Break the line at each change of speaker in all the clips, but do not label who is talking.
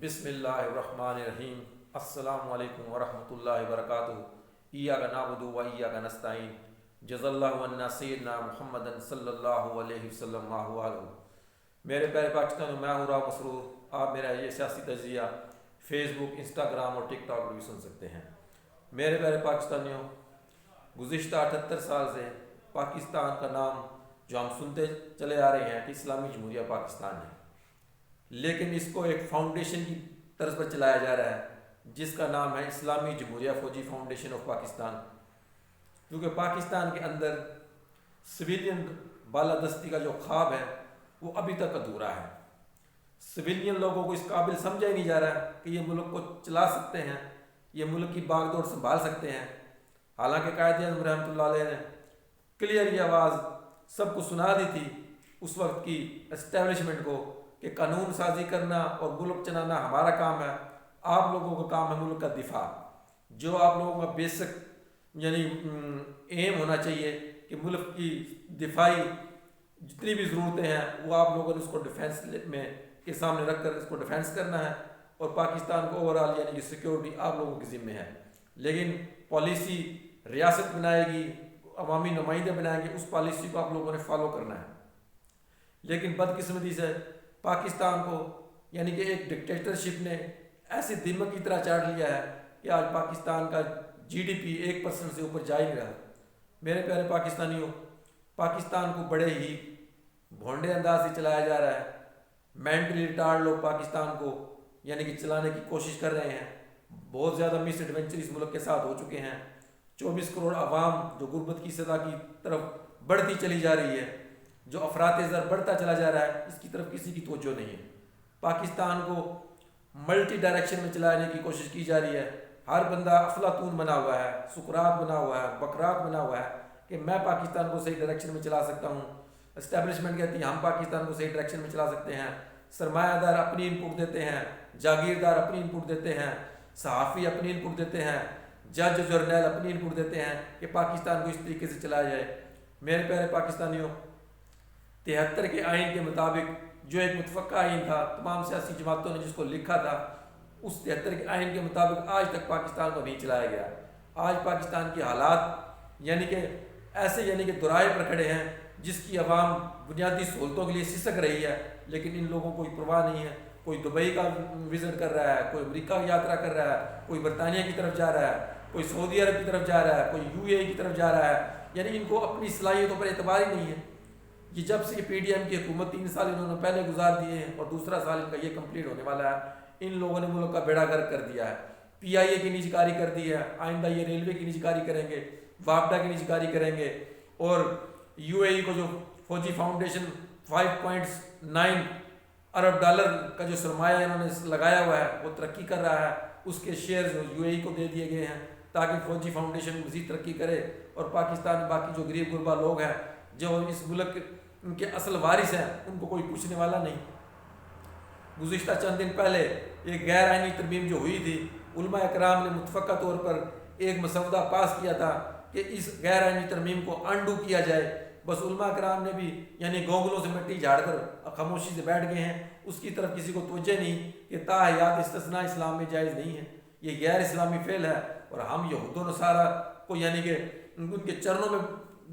بسم اللہ الرحمن الرحیم۔ السلام علیکم ورحمۃ اللہ وبرکاتہ۔ ایاک نعبد و ایاک نستعین۔ جزا اللہ عنا سیدنا محمد صلی اللہ علیہ وسلم میرے پیارے پاکستانیوں، میں ہوں راؤ مسرور۔ آپ میرا یہ سیاسی تجزیہ فیس بک، انسٹاگرام اور ٹک ٹاک پر بھی سن سکتے ہیں۔ میرے پیارے پاکستانیوں، گزشتہ 78 سال سے پاکستان کا نام جو ہم سنتے چلے آ رہے ہیں کہ اسلامی جمہوریہ پاکستان ہے، لیکن اس کو ایک فاؤنڈیشن کی طرز پر چلایا جا رہا ہے جس کا نام ہے اسلامی جمہوریہ فوجی فاؤنڈیشن آف پاکستان، کیونکہ پاکستان کے اندر سویلین بالادستی کا جو خواب ہے وہ ابھی تک ادھورا ہے۔ سویلین لوگوں کو اس قابل سمجھا ہی نہیں جا رہا کہ یہ ملک کو چلا سکتے ہیں، یہ ملک کی باغ دوڑ سنبھال سکتے ہیں۔ حالانکہ قائد اعظم رحمۃ اللہ علیہ نے کلیئر یہ آواز سب کو سنا دی تھی اس وقت کی اسٹیبلشمنٹ کو کہ قانون سازی کرنا اور ملک چلانا ہمارا کام ہے، آپ لوگوں کا کام ہے ملک کا دفاع۔ جو آپ لوگوں کا بیسک ایم ہونا چاہیے کہ ملک کی دفاعی جتنی بھی ضرورتیں ہیں وہ آپ لوگوں نے اس کو ڈیفینس میں کے سامنے رکھ کر اس کو ڈیفینس کرنا ہے، اور پاکستان کو اوورآل یعنی کہ سیکیورٹی آپ لوگوں کے ذمہ ہے۔ لیکن پالیسی ریاست بنائے گی، عوامی نمائندے بنائیں گے، اس پالیسی کو آپ لوگوں نے فالو کرنا ہے۔ لیکن بدقسمتی سے پاکستان کو یعنی کہ ایک ڈکٹیٹرشپ نے ایسے دمک کی طرح چاٹ لیا ہے کہ آج پاکستان کا جی ڈی پی 1% سے اوپر جا ہی نہیں رہا۔ میرے پیارے پاکستانیوں، پاکستان کو بڑے ہی بھونڈے انداز سے چلایا جا رہا ہے۔ مینٹلی ریٹارڈ لوگ پاکستان کو یعنی کہ چلانے کی کوشش کر رہے ہیں۔ بہت زیادہ مس ایڈونچر اس ملک کے ساتھ ہو چکے ہیں۔ 24 کروڑ عوام جو غربت کی سطح کی طرف بڑھتی چلی جا رہی ہے، جو افراط زر بڑھتا چلا جا رہا ہے، اس کی طرف کسی کی توجہ نہیں ہے۔ پاکستان کو ملٹی ڈائریکشن میں چلانے کی کوشش کی جا رہی ہے۔ ہر بندہ افلاطون بنا ہوا ہے، سقراط بنا ہوا ہے، بکرات بنا ہوا ہے کہ میں پاکستان کو صحیح ڈائریکشن میں چلا سکتا ہوں۔ اسٹیبلشمنٹ کہتی ہے ہم پاکستان کو صحیح ڈائریکشن میں چلا سکتے ہیں۔ سرمایہ دار اپنی انپٹ دیتے ہیں، جاگیردار اپنی انپٹ دیتے ہیں، صحافی اپنی انپٹ دیتے ہیں، جج جرنیل اپنی انپٹ دیتے ہیں کہ پاکستان کو اس طریقے سے چلایا جائے۔ میرے پیارے پاکستانیوں، 73 کے آئین کے مطابق جو ایک متفقہ آئین تھا، تمام سیاسی جماعتوں نے جس کو لکھا تھا، اس 73 کے آئین کے مطابق آج تک پاکستان کو نہیں چلایا گیا۔ آج پاکستان کی حالات یعنی کہ ایسے یعنی کہ دورائے پر کھڑے ہیں جس کی عوام بنیادی سہولتوں کے لیے سسک رہی ہے، لیکن ان لوگوں کو کوئی پرواہ نہیں ہے۔ کوئی دبئی کا وزٹ کر رہا ہے، کوئی امریکہ کی یاترا کر رہا ہے، کوئی برطانیہ کی طرف جا رہا ہے، کوئی سعودی عرب کی طرف جا رہا ہے، کوئی یو اے ای کی طرف جا رہا ہے، یعنی ان کو اپنی صلاحیتوں پر اعتبار ہی نہیں ہے۔ یہ جب سے پی ڈی ایم کی حکومت 3 سال انہوں نے پہلے گزار دیے ہیں اور دوسرا سال ان کا یہ کمپلیٹ ہونے والا ہے، ان لوگوں نے ملک کا بیڑا گرک کر دیا ہے۔ پی آئی اے کی نیجکاری کر دی ہے، آئندہ یہ ریلوے کی نیجکاری کریں گے، وابڈا کی نیجکاری کریں گے، اور یو اے ای کو جو فوجی فاؤنڈیشن 5.9 ارب ڈالر کا جو سرمایہ انہوں نے لگایا ہوا ہے وہ ترقی کر رہا ہے، اس کے شیئرز یو اے ای کو دے دیے گئے ہیں تاکہ فوجی فاؤنڈیشن مزید ترقی کرے، اور پاکستان میں باقی جو غریب غربا لوگ ہیں جو اس ملک ان کے اصل وارث ہیں ان کو کوئی پوچھنے والا نہیں۔ گزشتہ چند دن پہلے ایک غیر آئینی ترمیم جو ہوئی تھی، علماء اکرام نے متفقہ طور پر ایک مسودہ پاس کیا تھا کہ اس غیر آئینی ترمیم کو انڈو کیا جائے۔ بس علماء اکرام نے بھی یعنی گونگلوں سے مٹی جھاڑ کر خاموشی سے بیٹھ گئے ہیں، اس کی طرف کسی کو توجہ نہیں کہ تاحیات استثناء اسلام میں جائز نہیں ہے، یہ غیر اسلامی فعل ہے، اور ہم یہود و نصارہ کو یعنی کہ ان کے چرنوں میں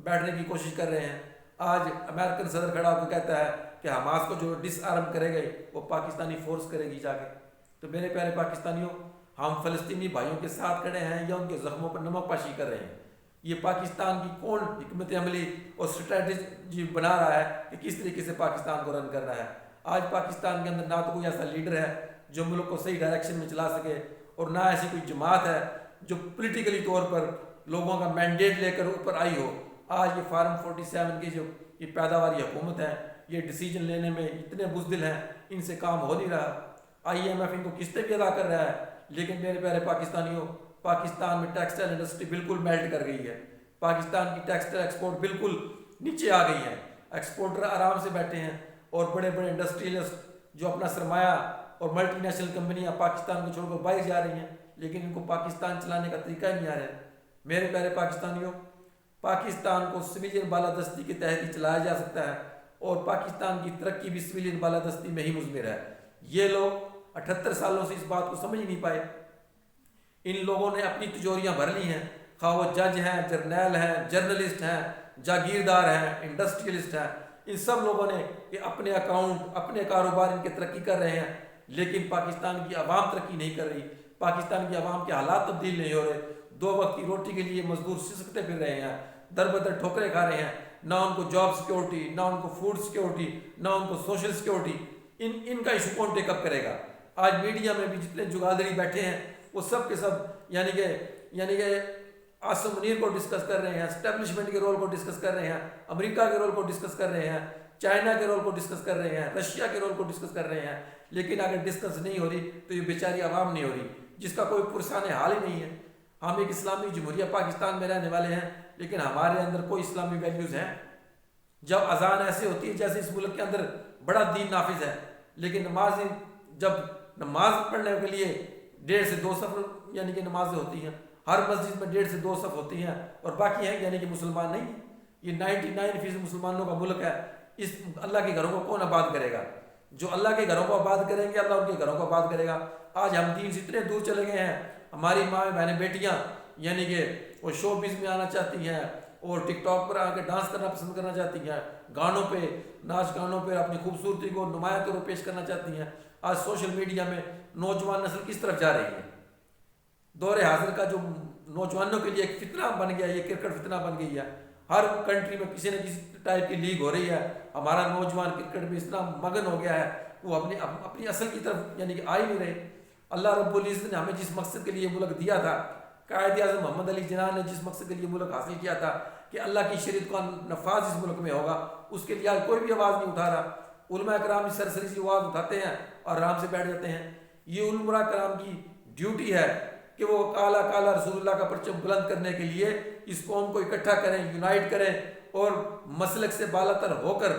بیٹھنے کی کوشش کر رہے ہیں۔ آج امریکن صدر کھڑا ہو کے کہتا ہے کہ حماس کو جو ڈس آرم کرے گئے وہ پاکستانی فورس کرے گی جا کے۔ تو میرے پیارے پاکستانیوں، ہم فلسطینی بھائیوں کے ساتھ کھڑے ہیں یا ان کے زخموں پر نمک پاشی کر رہے ہیں؟ یہ پاکستان کی کون حکمت عملی اور اسٹریٹجی بنا رہا ہے کہ کس طریقے سے پاکستان کو رن کر رہا ہے؟ آج پاکستان کے اندر نہ تو کوئی ایسا لیڈر ہے جو ملک کو صحیح ڈائریکشن میں چلا سکے، اور نہ ایسی کوئی جماعت ہے جو پولیٹیکلی طور پر لوگوں کا مینڈیٹ لے کر اوپر آئی ہو۔ آج یہ فارم 47 کی جو یہ پیداواری حکومت ہے، یہ ڈیسیجن لینے میں اتنے بزدل ہیں، ان سے کام ہو نہیں رہا۔ آئی ایم ایف ان کو قسطیں بھی ادا کر رہا ہے، لیکن میرے پیارے پاکستانیوں، پاکستان میں ٹیکسٹائل انڈسٹری بالکل میلٹ کر گئی ہے۔ پاکستان کی ٹیکسٹائل ایکسپورٹ بالکل نیچے آ گئی ہے۔ ایکسپورٹر آرام سے بیٹھے ہیں، اور بڑے بڑے انڈسٹریلسٹ جو اپنا سرمایہ اور ملٹی نیشنل کمپنیاں پاکستان کو چھوڑ کر باہر جا رہی ہیں، لیکن ان کو پاکستان چلانے کا طریقہ ہی نہیں آ رہا ہے۔ میرے پیارے پاکستانیوں، پاکستان کو سویلین بالادستی کے تحت ہی چلایا جا سکتا ہے، اور پاکستان کی ترقی بھی سویلین بالادستی میں ہی مضمر ہے۔ یہ لوگ 78 سالوں سے اس بات کو سمجھ نہیں پائے۔ ان لوگوں نے اپنی تجوریاں بھر لی ہیں، خواہ وہ جج ہیں، جرنیل ہیں، جرنلسٹ ہیں، جاگیردار ہیں، انڈسٹریلسٹ ہیں، ان سب لوگوں نے کہ اپنے اکاؤنٹ، اپنے کاروبار ان کے ترقی کر رہے ہیں، لیکن پاکستان کی عوام ترقی نہیں کر رہی، پاکستان کی عوام کے حالات تبدیل نہیں ہو رہے۔ 2 وقت کی روٹی کے لیے مزدور سسکتے پھر رہے ہیں، در بدر ٹھوکریں کھا رہے ہیں، نہ ان کو جاب سیکورٹی، نہ ان کو فوڈ سیکورٹی، نہ ان کو سوشل سیکورٹی۔ ان کا ایشو کون ٹیک اپ کرے گا؟ آج میڈیا میں بھی جتنے جگادری بیٹھے ہیں وہ سب کے سب یعنی کہ عاصم منیر کو ڈسکس کر رہے ہیں، اسٹیبلشمنٹ کے رول کو ڈسکس کر رہے ہیں، امریکہ کے رول کو ڈسکس کر رہے ہیں، چائنا کے رول کو ڈسکس کر رہے ہیں، رشیا کے رول کو ڈسکس کر رہے ہیں، لیکن اگر ڈسکس نہیں ہو رہی تو یہ بیچاری عوام نہیں ہو رہی، جس کا کوئی پرسان حال ہی نہیں ہے۔ ہم ایک اسلامی جمہوریہ پاکستان میں رہنے والے ہیں، لیکن ہمارے اندر کوئی اسلامی ویلیوز ہیں؟ جب اذان ایسے ہوتی ہے جیسے اس ملک کے اندر بڑا دین نافذ ہے، لیکن جب نماز پڑھنے کے لیے 1.5 سے 2 صف یعنی کہ نمازیں ہوتی ہیں، ہر مسجد میں 1.5 سے 2 صف ہوتی ہیں، اور باقی ہیں یعنی کہ مسلمان نہیں۔ یہ 99% مسلمانوں کا ملک ہے، اس اللہ کے گھروں کو کون آباد کرے گا؟ جو اللہ کے گھروں کو آباد کریں گے اللہ ان کے گھروں کو آباد کرے گا۔ آج ہم دین سے اتنے دور چلے گئے ہیں، ہماری ماں بہنیں بیٹیاں یعنی کہ وہ شو بیز میں آنا چاہتی ہیں اور ٹک ٹاک پر آ کے ڈانس کرنا پسند کرنا چاہتی ہیں، گانوں پہ ناچ گانوں پہ اپنی خوبصورتی کو نمایاں طور پر پیش کرنا چاہتی ہیں۔ آج سوشل میڈیا میں نوجوان نسل کس طرف جا رہی ہے؟ دور حاضر کا جو نوجوانوں کے لیے ایک فتنہ بن گیا، یہ کرکٹ فتنہ بن گئی ہے۔ ہر کنٹری میں کسی نہ کسی ٹائپ کی لیگ ہو رہی ہے، ہمارا نوجوان کرکٹ میں اتنا مگن ہو گیا ہے وہ اپنی اصل کی طرف یعنی کہ آ ہی نہیں رہے۔ اللہ رب العزت نے ہمیں جس مقصد کے لیے ملک دیا تھا، قائد اعظم محمد علی جناح نے جس مقصد کے لیے ملک حاصل کیا تھا کہ اللہ کی شریعت کا نفاذ اس ملک میں ہوگا، اس کے لیے آج کوئی بھی آواز نہیں اٹھا رہا۔ علماء کرام اس سرسری سی آواز اٹھاتے ہیں اور آرام سے بیٹھ جاتے ہیں۔ یہ علماء کرام کی ڈیوٹی ہے کہ وہ کالا کالا رسول اللہ کا پرچم بلند کرنے کے لیے اس قوم کو اکٹھا کریں، یونائٹ کریں، اور مسلک سے بالا تر ہو کر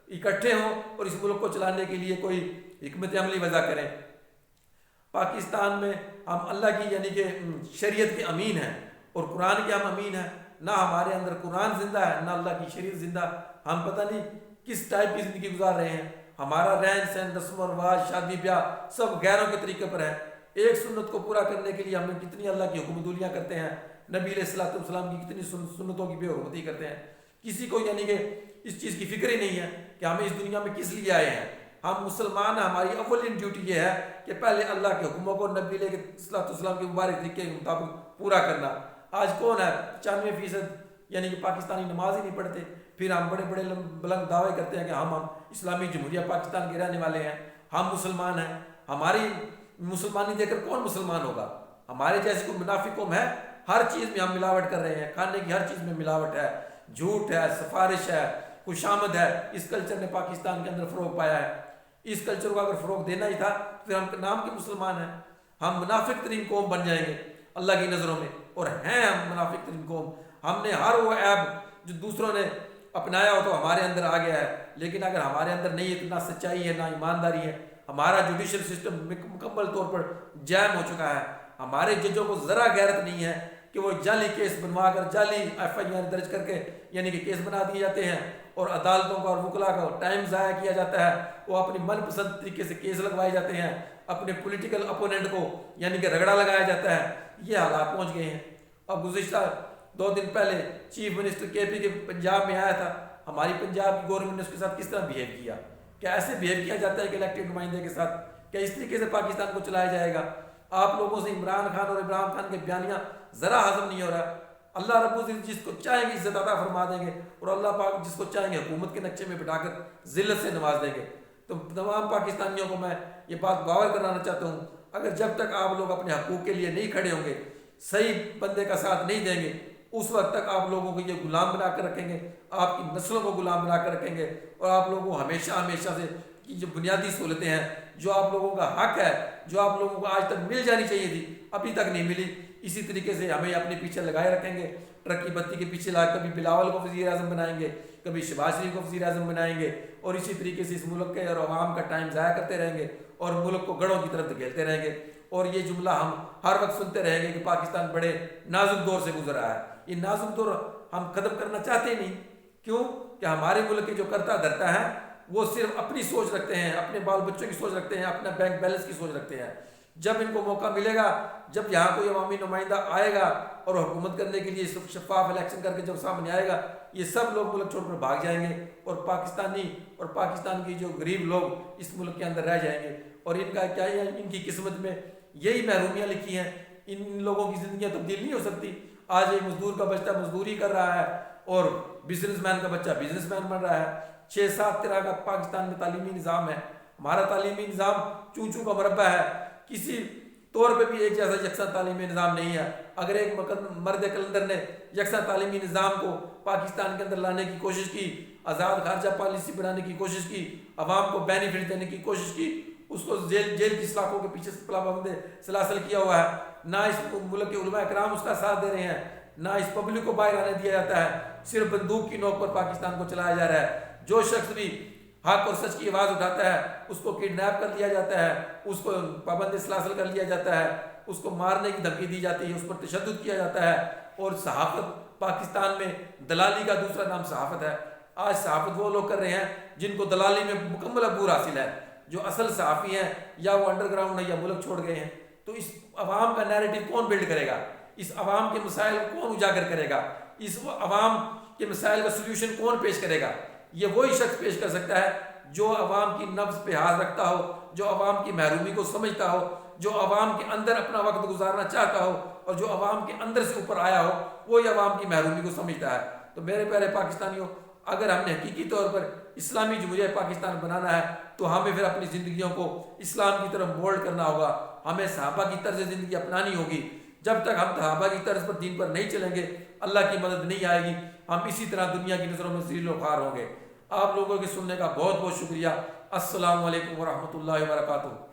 اکٹھے ہوں اور اس ملک کو چلانے کے لیے کوئی حکمت عملی وضع کریں۔ پاکستان میں ہم اللہ کی یعنی کہ شریعت کے امین ہیں اور قرآن کے ہم امین ہیں، نہ ہمارے اندر قرآن زندہ ہے نہ اللہ کی شریعت زندہ۔ ہم پتہ نہیں کس ٹائپ کی زندگی گزار رہے ہیں، ہمارا رہن سہن، رسم و رواج، شادی بیاہ سب غیروں کے طریقے پر ہے۔ ایک سنت کو پورا کرنے کے لیے ہم کتنی اللہ کی حکم دولیاں کرتے ہیں، نبی علیہ الصلوۃ والسلام کی کتنی سنتوں کی بے حرمتی کرتے ہیں۔ کسی کو یعنی کہ اس چیز کی فکر ہی نہیں ہے کہ ہمیں اس دنیا میں کس لیے آئے ہیں۔ ہم مسلمان ہیں، ہماری اولین ڈیوٹی یہ ہے کہ پہلے اللہ کے حکموں کو نبی علیہ الصلوۃ والسلام کے مبارک طریقے کے مطابق پورا کرنا۔ آج کون ہے 95% یعنی کہ پاکستانی نماز ہی نہیں پڑھتے، پھر ہم بڑے بڑے بلند دعوے کرتے ہیں کہ ہم اسلامی جمہوریہ پاکستان کے رہنے والے ہیں، ہم مسلمان ہیں۔ ہماری مسلمانی دے کر کون مسلمان ہوگا؟ ہمارے جیسے کوئی منافق قوم ہے، ہر چیز میں ہم ملاوٹ کر رہے ہیں، کھانے کی ہر چیز میں ملاوٹ ہے، جھوٹ ہے، سفارش ہے، خوشامد ہے۔ اس کلچر نے پاکستان کے اندر فروغ پایا ہے۔ اس کلچر کو اگر فروغ دینا ہی تھا پھر ہم نام کے مسلمان ہیں، ہم منافق ترین قوم بن جائیں گے اللہ کی نظروں میں، اور ہیں ہم منافق ترین قوم۔ ہم نے ہر وہ عیب جو دوسروں نے اپنایا ہو تو ہمارے اندر آ گیا ہے، لیکن اگر ہمارے اندر نہیں ہے تو نہ سچائی ہے نہ ایمانداری ہے۔ ہمارا جوڈیشل سسٹم مکمل طور پر جیم ہو چکا ہے۔ ہمارے ججوں کو ذرا غیرت نہیں ہے کہ وہ جعلی کیس بنوا کر جعلی FIR درج کر کے یعنی کہ کیس بنا دیے جاتے ہیں، اور عدالتوں کا اور وکلا کا ٹائم ضائع کیا جاتا ہے، وہ اپنی من پسند طریقے سے کیس لگوائے جاتے ہیں، اپنے پولیٹیکل اپوننٹ کو یعنی کہ رگڑا لگایا جاتا ہے۔ یہ حالات پہنچ گئے ہیں۔ اب گزشتہ 2 دن پہلے چیف منسٹر KP کے پنجاب میں آیا تھا، ہماری پنجاب کی گورنمنٹ نے اس کے ساتھ کس طرح بہیو کیا؟ کیا ایسے بہیو کیا جاتا ہے کہ الیکٹڈ نمائندے کے ساتھ؟ کیا اس طریقے سے پاکستان کو چلایا جائے گا؟ آپ لوگوں سے عمران خان اور عمران خان کے بیانیاں ذرا ہضم نہیں ہو رہا۔ اللہ رب العزت جس کو چاہیں گے عزت عطا فرما دیں گے، اور اللہ پاک جس کو چاہیں گے حکومت کے نقشے میں بٹھا کر ذلت سے نواز دیں گے۔ تو تمام پاکستانیوں کو میں یہ بات باور کرانا چاہتا ہوں، اگر جب تک آپ لوگ اپنے حقوق کے لیے نہیں کھڑے ہوں گے، صحیح بندے کا ساتھ نہیں دیں گے، اس وقت تک آپ لوگوں کو یہ غلام بنا کر رکھیں گے، آپ کی نسلوں کو غلام بنا کر رکھیں گے، اور آپ لوگوں کو ہمیشہ سے جو بنیادی سہولتیں ہیں، جو آپ لوگوں کا حق ہے، جو آپ لوگوں کو آج تک مل جانی چاہیے تھی، ابھی تک نہیں ملی، اسی طریقے سے ہمیں اپنے پیچھے لگائے رکھیں گے، ٹرک کی بتی کے پیچھے لا کبھی بلاول کو وزیر اعظم بنائیں گے، کبھی شہباز شریف کو وزیر اعظم بنائیں گے، اور اسی طریقے سے اس ملک کے اور عوام کا ٹائم ضائع کرتے رہیں گے اور ملک کو گڑھوں کی طرف دھکیلتے رہیں گے۔ اور یہ جملہ ہم ہر وقت سنتے رہیں گے کہ پاکستان بڑے نازک دور سے گزر رہا ہے۔ یہ نازک دور ہم ختم کرنا چاہتے ہی نہیں۔ کیوں؟ کہ ہمارے ملک کے جو کرتا دھرتا ہے وہ صرف اپنی سوچ رکھتے ہیں، اپنے بال بچوں کی سوچ رکھتے ہیں، اپنا بینک بیلنس کی سوچ رکھتے ہیں۔ جب ان کو موقع ملے گا، جب یہاں کوئی عوامی نمائندہ آئے گا اور حکومت کرنے کے لیے شفاف الیکشن کر کے جب سامنے آئے گا، یہ سب لوگ ملک چھوڑ کر بھاگ جائیں گے اور پاکستانی اور پاکستان کی جو غریب لوگ اس ملک کے اندر رہ جائیں گے۔ اور ان کا کیا ہے، ان کی قسمت میں یہی محرومیاں لکھی ہیں، ان لوگوں کی زندگیاں تبدیل نہیں ہو سکتی۔ آج ایک مزدور کا بچہ مزدوری کر رہا ہے اور بزنس مین کا بچہ بزنس مین بن رہا ہے۔ 6-7 طرح کا پاکستان میں تعلیمی نظام ہے۔ ہمارا تعلیمی نظام چوں چوں کا مربع ہے، کسی طور پہ بھی ایک جیسا یکساں تعلیمی نظام نہیں ہے۔ اگر ایک مرد کلندر نے یکساں تعلیمی نظام کو پاکستان کے اندر لانے کی کوشش کی، آزاد خارجہ پالیسی بنانے کی کوشش کی، عوام کو بینیفٹ دینے کی کوشش کی، اس کو جیل کی سلاخوں کے پیچھے پابند سلاسل کیا ہوا ہے۔ نہ اس ملک کے علماء کرام اس کا ساتھ دے رہے ہیں، نہ اس پبلک کو باہر آنے دیا جاتا ہے، صرف بندوق کی نوک پر پاکستان کو چلایا جا رہا ہے۔ جو شخص بھی حق اور سچ کی آواز اٹھاتا ہے اس کو کڈنیپ کر لیا جاتا ہے، اس کو پابند سلاسل کر لیا جاتا ہے، اس کو مارنے کی دھمکی دی جاتی ہے، اس پر تشدد کیا جاتا ہے۔ اور صحافت پاکستان میں دلالی کا دوسرا نام صحافت ہے۔ آج صحافت وہ لوگ کر رہے ہیں جن کو دلالی میں مکمل عبور حاصل ہے، جو اصل صحافی ہیں یا وہ انڈر گراؤنڈ ہے یا ملک چھوڑ گئے ہیں۔ تو اس عوام کا نیریٹو کون بلڈ کرے گا؟ اس عوام کے مسائل کون اجاگر کرے گا؟ اس عوام کے مسائل کا سلوشن کون پیش کرے گا؟ یہ وہی شخص پیش کر سکتا ہے جو عوام کی نبض پہ ہاتھ رکھتا ہو، جو عوام کی محرومی کو سمجھتا ہو، جو عوام کے اندر اپنا وقت گزارنا چاہتا ہو اور جو عوام کے اندر سے اوپر آیا ہو، وہی عوام کی محرومی کو سمجھتا ہے۔ تو میرے پیارے پاکستانیوں، اگر ہم نے حقیقی طور پر اسلامی جمہوریہ پاکستان بنانا ہے تو ہمیں پھر اپنی زندگیوں کو اسلام کی طرف مولڈ کرنا ہوگا۔ ہمیں صحابہ کی طرز زندگی اپنانی ہوگی۔ جب تک ہم صحابہ کی طرز پر دین پر نہیں چلیں گے، اللہ کی مدد نہیں آئے گی۔ ہم اسی طرح دنیا کی نظروں میں ذلیل و خوار ہوں گے۔ آپ لوگوں کے سننے کا بہت بہت شکریہ۔ السلام علیکم ورحمۃ اللہ وبرکاتہ۔